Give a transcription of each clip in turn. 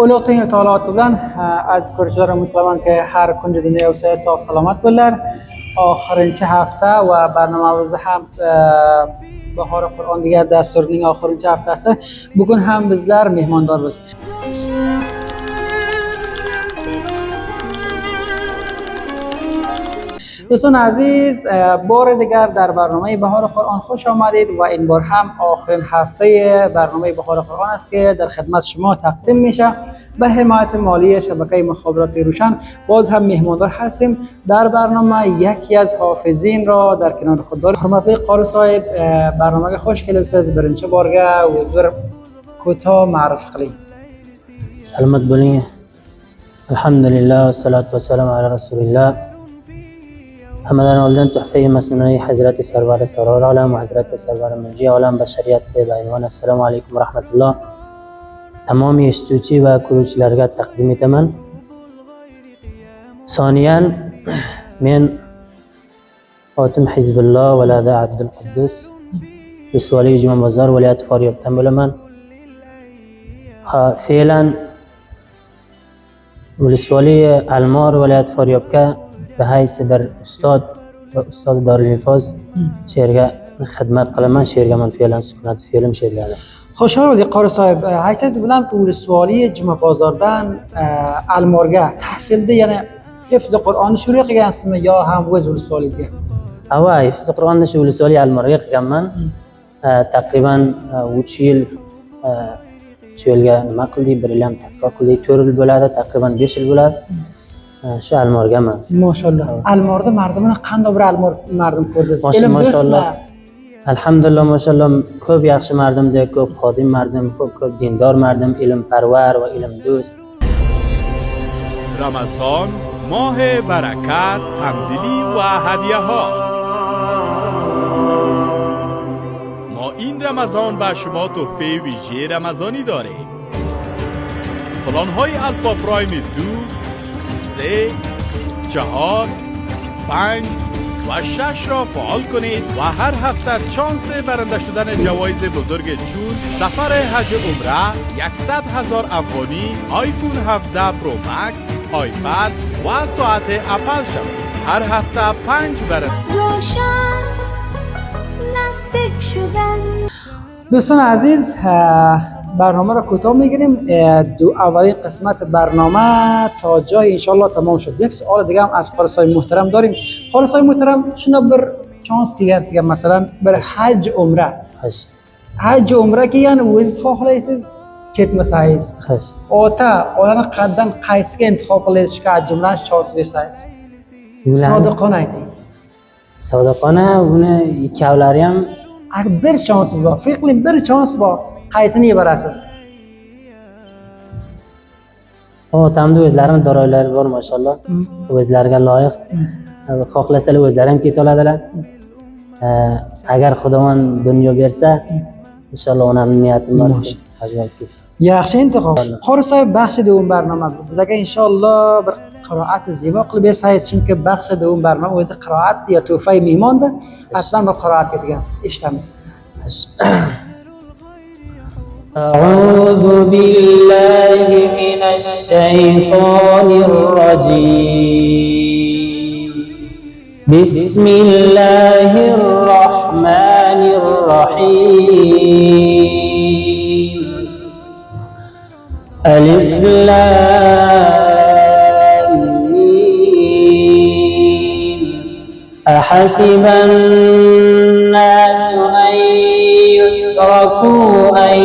ulug'teng taoloti bilan aziz ko'ruvchilar, umid qilaman ki har kungi dunyo sog' salomat bo'linglar. Oxirgi hafta va barnomamizda ham Bahori Qur'on degan dasturning oxirgi haftasi. Bugun ham bizlar mehmondormiz. دوستان عزیز، بار دیگر در برنامه بهار قرآن خوش آمدید و این بار هم آخرین هفته برنامه بهار قرآن است که در خدمت شما تقدیم میشه. به حمایت مالی شبکه مخابرات روشن باز هم مهماندار هستیم. در برنامه یکی از حافظین را در کنار خود داریم. حرمتلی قاری صاحب، برنامه خوش کلیبسیز برنچه بارگه وزر کوتاه معرف قلی. سلامت بولین. الحمدلله و صلاة و سلام علی رسول الله. همدان اولدن تحفه مسنونی حضرت سرور سرور عالم و حضرت سرور منجی عالم بشریت به عنوان السلام علیکم و رحمت الله تمام اشتوچی و کروچلرگا تقدیم ایتمن. ثانیاً من خاتم حزب الله ولده عبدالقدس بسوالی جمع بازار ولیت فاریابتن بولمن. فعلا ولسوالی المار ولیت فاریابکه به حیث بر استاد دارالحفاظ شیرگاه خدمت قلمان شیرگاه من فعلا سکنت فیلم شیرگاه ده. خوشحال بودی قاری صاحب. حیث بلند ولسوالی جمع بازاردن المارگه تحصیل ده، یعنی حفظ قرآن شروع قیاسم یا هم وز ولسوالی زیاد؟ اوه حفظ قرآن نشو ولسوالی المارگه قیامان تقریبا وچیل چیلگاه نمقلی برلام تقریبا تورل بلاده تقریبا 5 بلاد شو المارگه من. ماشاءالله. المارده مردمان قند بر المار مردم کردست. ماشاءالله. الحمدلله ماشاءالله خوب یخش مردم ده، خوب خادم مردم، خوب دیندار مردم، علم پرور و علم دوست. رمضان ماه برکت، همدلی و هدیه هاست. ما این رمضان به شما تحفه ویژه رمضانی داریم. پلان های الفا پرایم 2، 3، 4، 5 و 6 را فعال کنید و هر هفته چانس برنده شدن جوایز بزرگ چون سفر حج عمره، 100,000 افغانی، آیفون 17 پرو مکس، آیپد و ساعت اپل شود. هر هفته 5 برنده. روشن نزدیک شدن. دوستان عزیز، برنامه را کوتاه میگیریم. اولین قسمت برنامه تا جای انشالله تمام شد. یک سوال دیگه هم از قاری صاحب محترم داریم. قاری صاحب محترم شنا بر چانس دیگه مثلا بر حج عمره حج عمره که یعنی ویز خواهلیسیز کت مسایز آتا قدن قیس که انتخاب قلیدش که حج عمرهش چانس برسایز صادقانه ایتی صادقانه اونه یکی اولاری هم اگر بر چانسز با فکریم بر چانس با قیسنی بر اساس تمام وزلرن دارایلر بار ماشاءالله وزلرگا لایق خواهلسل وزلرن کی تولا دلن اگر خداوند دنیا برسه انشالله اونم نیت مارد حجمت کسی یخشی انتخاب. قاری صاحب بخش دوم برنامه بزد اگر انشالله بر قرائت زیبا قل برسایید، چون که بخش دوم برنامه ویز قرائت یا توفه میمان ده حتما با قرائت که دیگه است. اشتمس أعوذ بالله من الشيطان الرجيم. بسم الله الرحمن الرحيم. ألف لام ميم. أحسب الناس أن يتركوا أن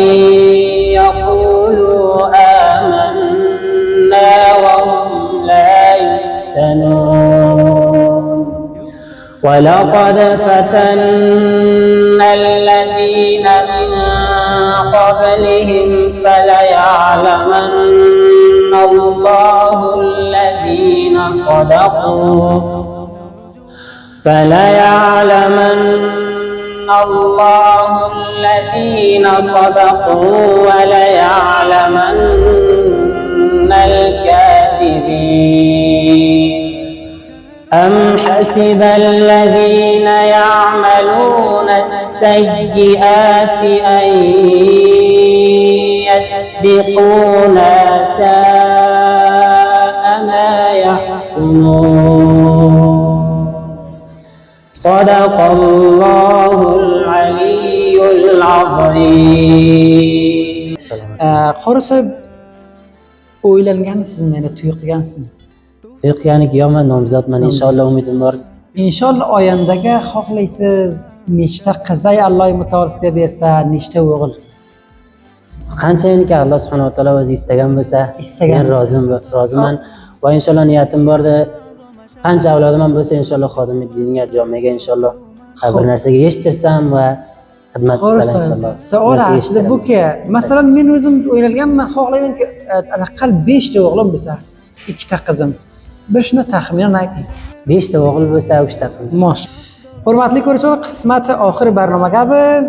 يقولوا آمنا وهم لا يفتنون. ولقد فتنا الذين من قبلهم فليعلمن الله الذين صدقوا الله الذين صدقوا وليعلمن الكاذبين. أم حسب الذين يعملون السيئات أن يسبقونا ساء ما يحكمون صدق الله العلي العظيم. Qori sohib o'ylangansizmi, yana to'y qilgansizmi? Yo'q, yo'qman, nomzodman, inshaalloh umidim bor. Inshaalloh oyandaga xohlaysiz nechta qizay Alloh mutolasiya bersa, nechta o'g'il? Qanchayinki Alloh subhanahu va taolo o'zi istagan bo'lsa, Istagan men bo'lsa. roziman va inshaalloh niyatim borda qancha avlodim ham bo'lsa inshaalloh xodimlik dinga, jomiyaga inshaalloh bir narsaga yetishtirsam va xizmat Qori qilsam sohib, inshaalloh. savol aslida buki, masalan men o'zim o'ylaganman, xohlaymanki aqal 5 ta o'g'lim bo'lsa, 2 ta qizim. Bir shuni taxminan ayting. 5 ta o'g'il bo'lsa, 3 ta qiz bo'lsa. Mosh. Hurmatli ko'ruvchilar, qismati oxir barnomaga biz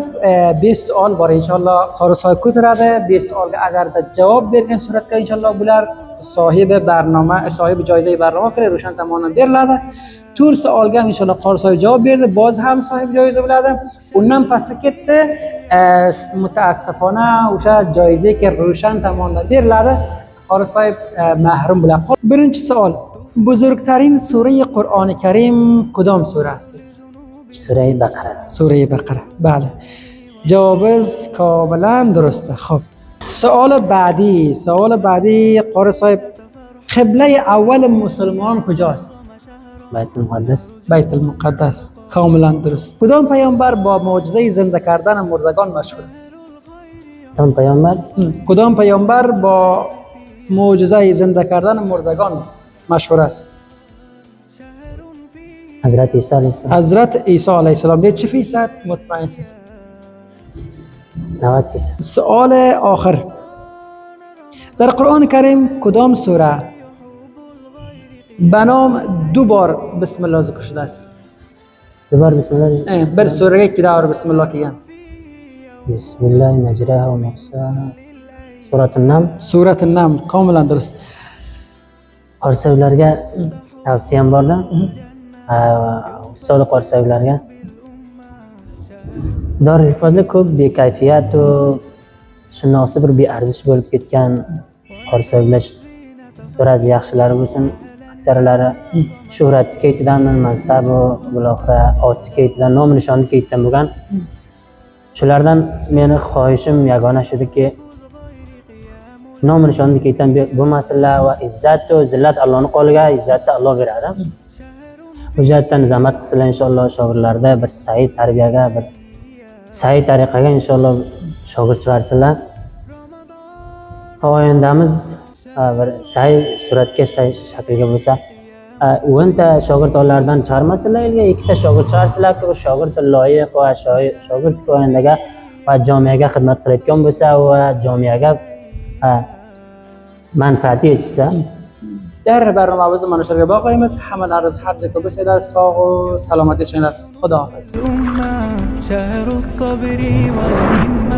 5 savol bor inshaalloh Qori sohib ko'taradi. 5 savolga agarda javob bergan suratda inshaalloh bular sohibi joizayi barnoma kira Rushan tomonidan beriladi. 4 savolga ham inshaalloh Qori sohib javob berdi, boz ham sohib joiza bo'ladi. Undan pastga ketdi, mutaassifona o'sha joizaga Rushan tomonidan beriladi. Qori sohib mahrum bo'ladi. Birinchi savol: buzurgtarin sura-i Qur'oni Karim kudom surasi? Sura-i Baqara. Sura-i Baqara. Bale. Javobingiz kamilan durust. Xo'p. Savoli ba'di Qori sohib, qibla-i avval musulmon kujasi? Baytul Muqaddas. Baytul Muqaddas. Kamilan durust. Kudom payg'ambar با mo'jiza-i zinda kardani murdagon mashhur است? Tom payg'ambar کدام پیامبر با معجزه زنده کردن مردگان مشهور است؟ Hazrat Isa alayhisalom. حضرت عیسی علیه السلام. به چه فیصد مطمئنید؟ 90%. سوال آخر: در قرآن کریم کدام سوره به نام 2 بار بسم الله ذکر شده است؟ دوبار bismillah. بر سوره که دار بسم الله کیان؟ Bismillah majraha wa mursaha. Surat an-Naml. سوره النمل. کاملا درست. Qorsaylarga tavsiyam borda. Ustoz qorsaylarga Dorifozda ko'p bekayfiyat va shundoqsi bir bearzish bo'lib ketgan qorsaylar biroz yaxshilari bo'lsin, aksarlari shuhratni ketidan, mansab va buloqra otni ketidan, nom nishonni ketidan bo'lgan. Shulardan meni xohishim yagona shudiki, nom nishonni ketidan bo'lmasinlar va izzat va zillat Allohning qo'liga, izzatni Alloh beradi. Hujjatdan zamat qilsalar inshaalloh shogirdlarda bir said tarbiyaga, bir said tariqaga inshaalloh shogird chiqarsalar. Oyandamiz bir said suratga shaklga bo'lsa, 10 ta shogirdlardan chiqarmasalar, 2 ta shogird chiqarsalar, o shogird loyiq va shogird oyandaga va jomiyaga xizmat qilayotgan bo'lsa va jomiyaga manfaati yetsa. در برنامه ما نشر باقیمز همه عرض حد کو بسیار ساق و سلامتی شنید. خدا حافظ. شهر الصبر والهمة